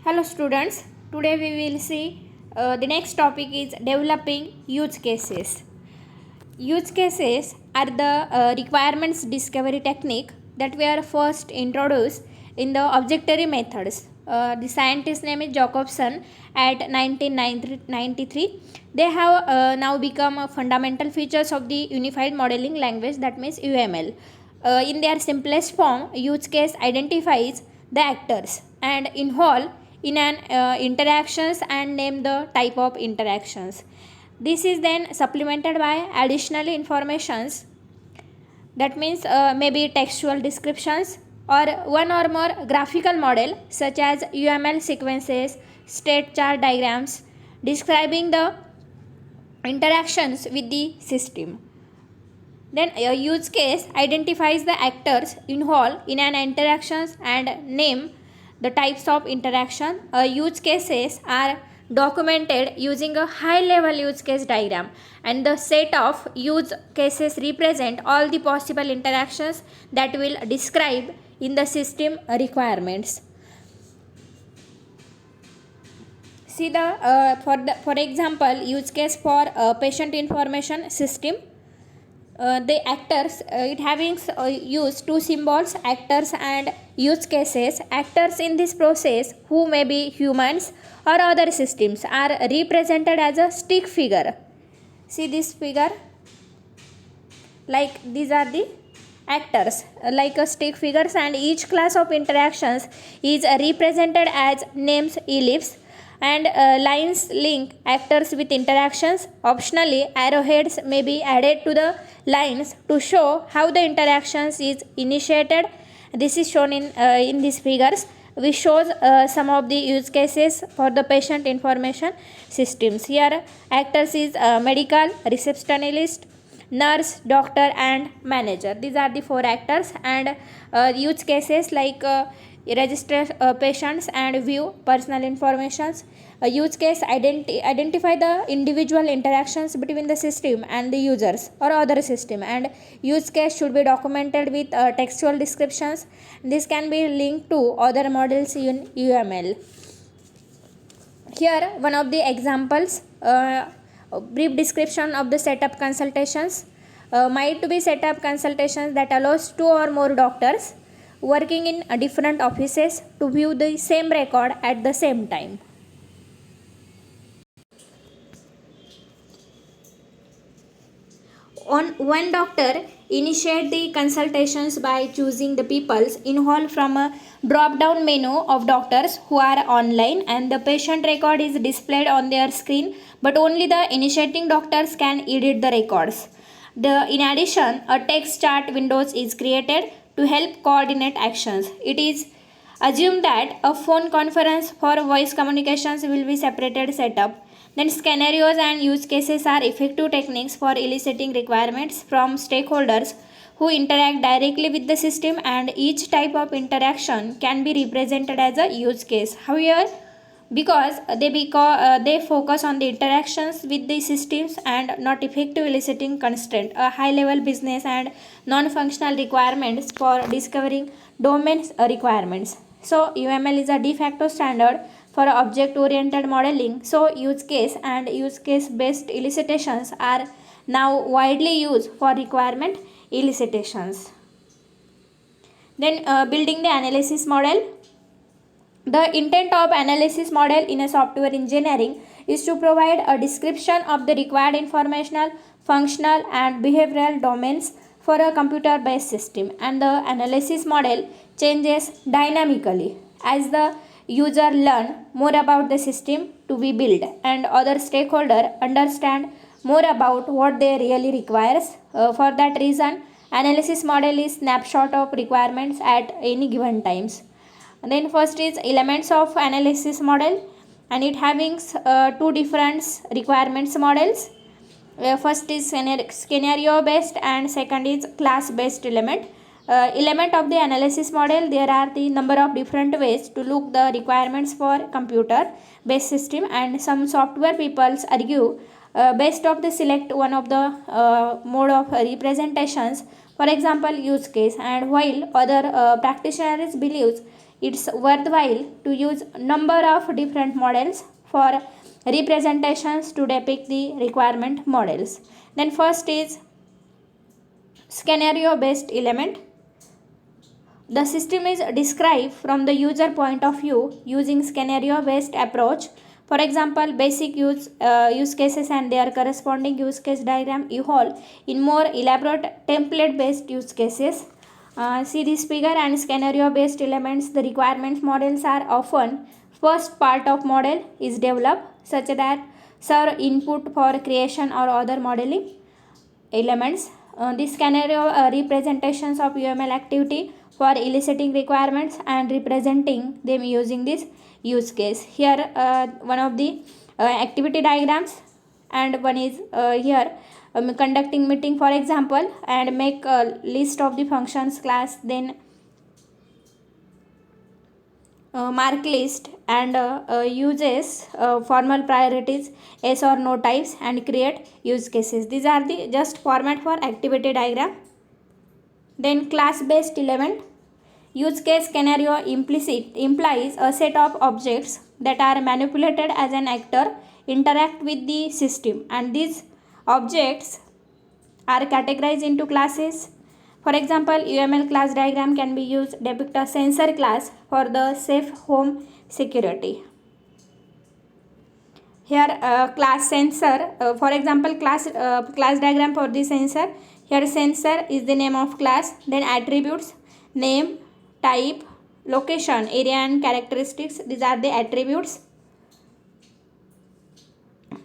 Hello students, today we will see the next topic is developing use cases. Use cases are the requirements discovery technique that were first introduced in the objectory methods. The scientist name is Jacobson at 1993. They have now become fundamental features of the Unified Modeling Language, that means UML. In their simplest form, use case identifies the actors and involve in an interactions and name the type of interactions. This is then supplemented by additional informations, that means maybe textual descriptions or one or more graphical model such as UML sequences, state chart diagrams describing the interactions with the system. Then a use case identifies the actors involved in an interactions and name the types of interaction. Use cases are documented using a high level use case diagram, and the set of use cases represent all the possible interactions that will describe in the system requirements. See for example use case for patient information system. The actors, it having used two symbols, actors and use cases. Actors in this process, who may be humans or other systems, are represented as a stick figure. See this figure, like these are the actors, like a stick figures, and each class of interactions is represented as names ellipse, and lines link actors with interactions. Optionally, arrowheads may be added to the lines to show how the interactions is initiated. This is shown in these figures, which shows some of the use cases for the patient information systems. Here actors is medical, receptionist, nurse, doctor and manager. These are the four actors, and use cases like register patients and view personal informations. A use case identify the individual interactions between the system and the users or other system, and use case should be documented with textual descriptions. This can be linked to other models in UML. Here one of the examples, a brief description of the setup consultations. Might be setup consultations that allows two or more doctors working in different offices to view the same record at the same time. One doctor initiate the consultations by choosing the peoples involved from a drop down menu of doctors who are online, and the patient record is displayed on their screen, but only the initiating doctors can edit the records. In addition, a text chart windows is created to help coordinate actions. It is assumed that a phone conference for voice communications will be separated setup. Then scenarios and use cases are effective techniques for eliciting requirements from stakeholders who interact directly with the system, and each type of interaction can be represented as a use case. However, because they focus on the interactions with the systems and not effective eliciting constraint, a high level business and non-functional requirements for discovering domain requirements. So UML is a de facto standard for object oriented modeling. So use case and use case based elicitations are now widely used for requirement elicitations. Then building the analysis model. The intent of analysis model in a software engineering is to provide a description of the required informational, functional and behavioral domains for a computer based system, and the analysis model changes dynamically as the user learn more about the system to be built and other stakeholder understand more about what they really requires. For that reason, analysis model is snapshot of requirements at any given times. And then first is elements of analysis model, and it having two different requirements models. First is scenario based and second is class based element. Element of the analysis model, there are the number of different ways to look the requirements for computer based system, and some software peoples argue based of the select one of the mode of representations, for example use case, and while other practitioners believes it's worthwhile to use number of different models for representations to depict the requirement models. Then first is scenario based element. The system is described from the user point of view using scenario based approach. For example, basic use cases and their corresponding use case diagram evolve in more elaborate template based use cases. See this figure and scenario based elements. The requirements models are often first part of model is developed such that serve input for creation or other modeling elements. This scenario representations of UML activity for eliciting requirements and representing them using this use case. Here one of the activity diagrams, and one is here conducting meeting for example, and make a list of the functions class, then mark list and uses formal priorities yes or no types and create use cases. These are the just format for activity diagram. Then class based element. Use case scenario implies a set of objects that are manipulated as an actor interact with the system, and these objects are categorized into classes. For example, UML class diagram can be used to depict a sensor class for the safe home security. Here class sensor, for example, class diagram for the sensor. Here sensor is the name of class, then attributes, name, type, location, area and characteristics. These are the attributes.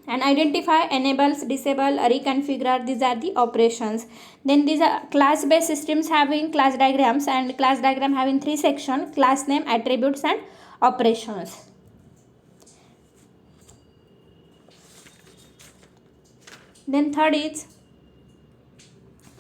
And identify, enables, disable, reconfigure, these are the operations. Then these are class based systems having class diagrams, and class diagram having three sections: class name, attributes and operations. Then third is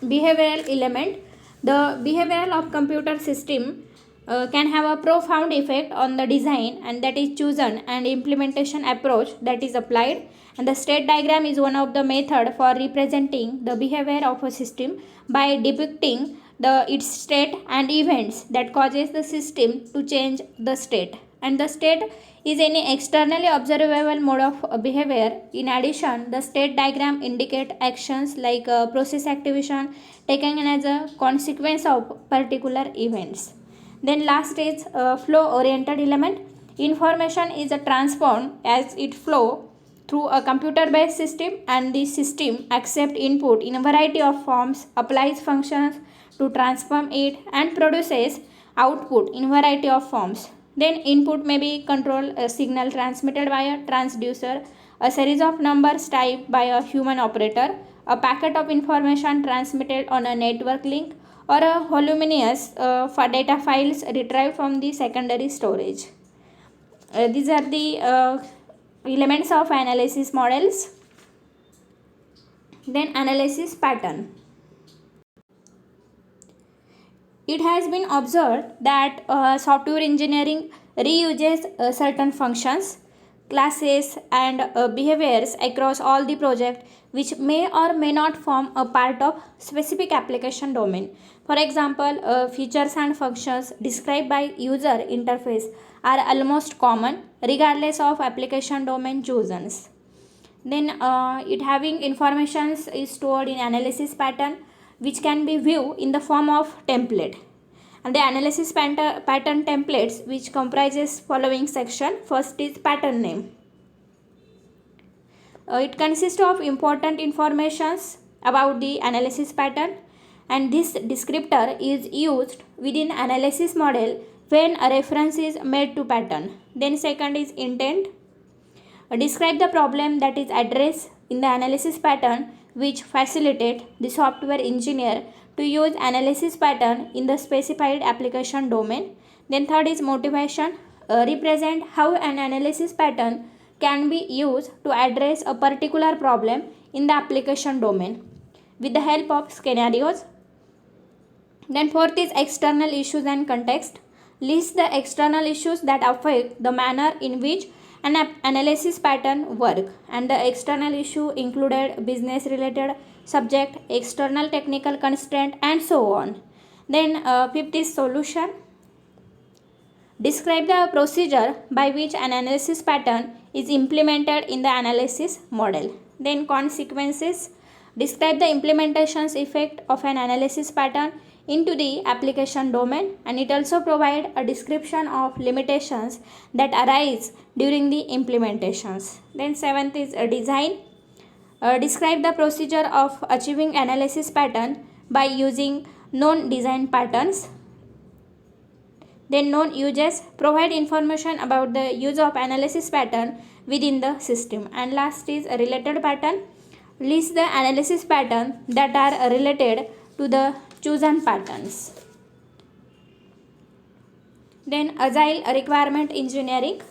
behavioral element. The behavioral of computer system can have a profound effect on the design and that is chosen and implementation approach that is applied. And the state diagram is one of the method for representing the behavior of a system by depicting its state and events that causes the system to change the state. And the state is any externally observable mode of behavior. In addition, the state diagram indicate actions like process activation taken as a consequence of particular events. Then last is flow oriented element. Information is transformed as it flow through a computer based system, and the system accepts input in a variety of forms, applies functions to transform it, and produces output in a variety of forms. Then input may be control a signal transmitted by a transducer, a series of numbers typed by a human operator, a packet of information transmitted on a network link, or a voluminous data files retrieved from the secondary storage. These are the elements of analysis models. Then analysis pattern. It has been observed that software engineering reuses certain functions, classes and behaviors across all the project, which may or may not form a part of specific application domain. For example, features and functions described by user interface are almost common regardless of application domain chosen. Then it having informations is stored in analysis pattern, which can be viewed in the form of template. And the analysis pattern templates, which comprises following section. First is pattern name. It consists of important informations about the analysis pattern, and this descriptor is used within analysis model when a reference is made to pattern. Then second is intent. Describe the problem that is addressed in the analysis pattern, which facilitate the software engineer to use analysis pattern in the specified application domain. Then third is motivation. Represent how an analysis pattern can be used to address a particular problem in the application domain with the help of scenarios. Then fourth is external issues and context. List the external issues that affect the manner in which an analysis pattern work, and the external issue included business related subject, external technical constraint and so on. Then fifth is solution. Describe the procedure by which an analysis pattern is implemented in the analysis model. Then consequences. Describe the implementation's effect of an analysis pattern into the application domain, and it also provides a description of limitations that arise during the implementations. Then seventh is a design. Describe the procedure of achieving analysis pattern by using known design patterns. Then known uses, provide information about the use of analysis pattern within the system. And last is a related pattern. List the analysis pattern that are related to the chosen patterns. Then agile requirement engineering.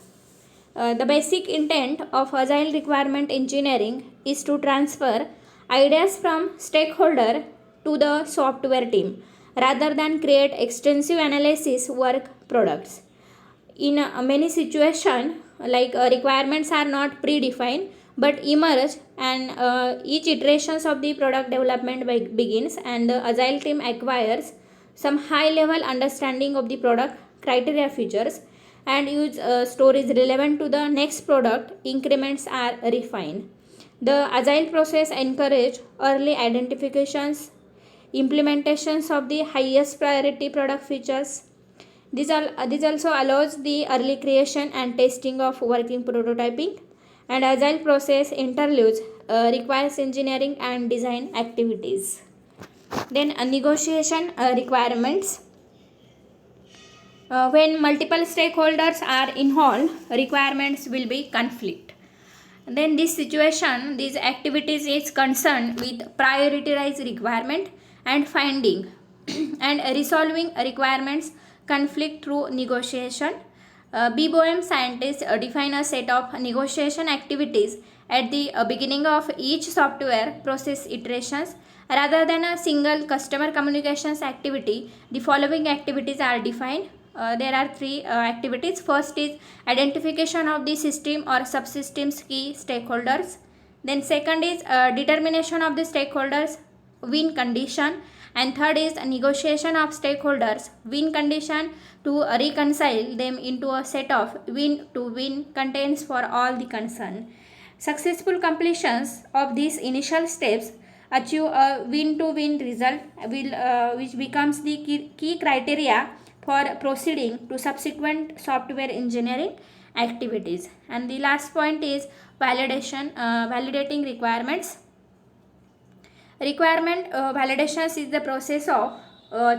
The basic intent of agile requirement engineering is to transfer ideas from stakeholder to the software team rather than create extensive analysis work products. In many situations, requirements are not predefined but emerge, and each iterations of the product development begins, and the agile team acquires some high level understanding of the product criteria features and use stories relevant to the next product increments are refined. The agile process encourage early identifications, implementations of the highest priority product features. This also allows the early creation and testing of working prototyping, and agile process interludes requires engineering and design activities. Then negotiation requirements. When multiple stakeholders are involved, requirements will be conflict. Then this situation, these activities is concerned with prioritized requirement and finding and resolving requirements conflict through negotiation. BBOM scientists define a set of negotiation activities at the beginning of each software process iterations. Rather than a single customer communications activity, the following activities are defined. There are three activities. First is identification of the system or subsystems key stakeholders. Then second is determination of the stakeholders win condition, and third is negotiation of stakeholders win condition to reconcile them into a set of win to win contains for all the concerned. Successful completions of these initial steps achieve a win to win result which becomes the key criteria for proceeding to subsequent software engineering activities. And the last point is validating requirements. Requirement validations is the process of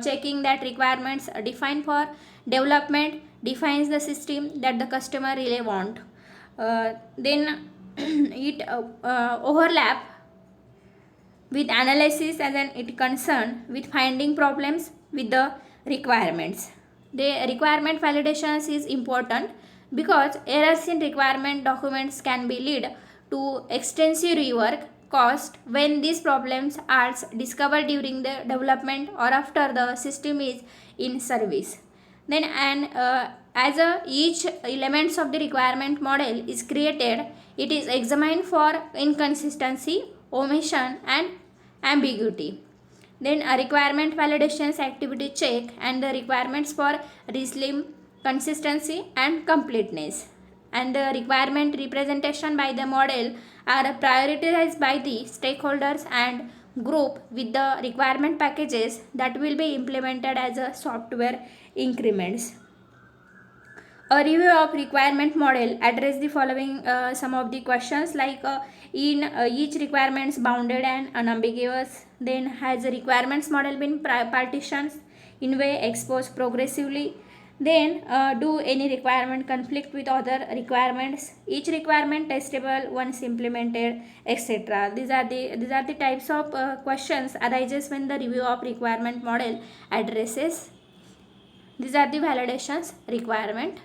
checking that requirements defined for development defines the system that the customer really want. Then it overlap with analysis, and then it concerned with finding problems with the requirements. The requirement validations is important because errors in requirement documents can be lead to extensive rework cost when these problems are discovered during the development or after the system is in service. Then as each elements of the requirement model is created, it is examined for inconsistency, omission and ambiguity. Then a requirement validations activity check and the requirements for realism, consistency and completeness. And the requirement representation by the model are prioritized by the stakeholders and group with the requirement packages that will be implemented as a software increments. A review of requirement model address the following some of the questions in each requirements bounded and unambiguous. Then has the requirements model been partitions in way exposed progressively? Then do any requirement conflict with other requirements? Each requirement testable once implemented, etc. These are the types of questions arises when the review of requirement model addresses. These are the validations requirement.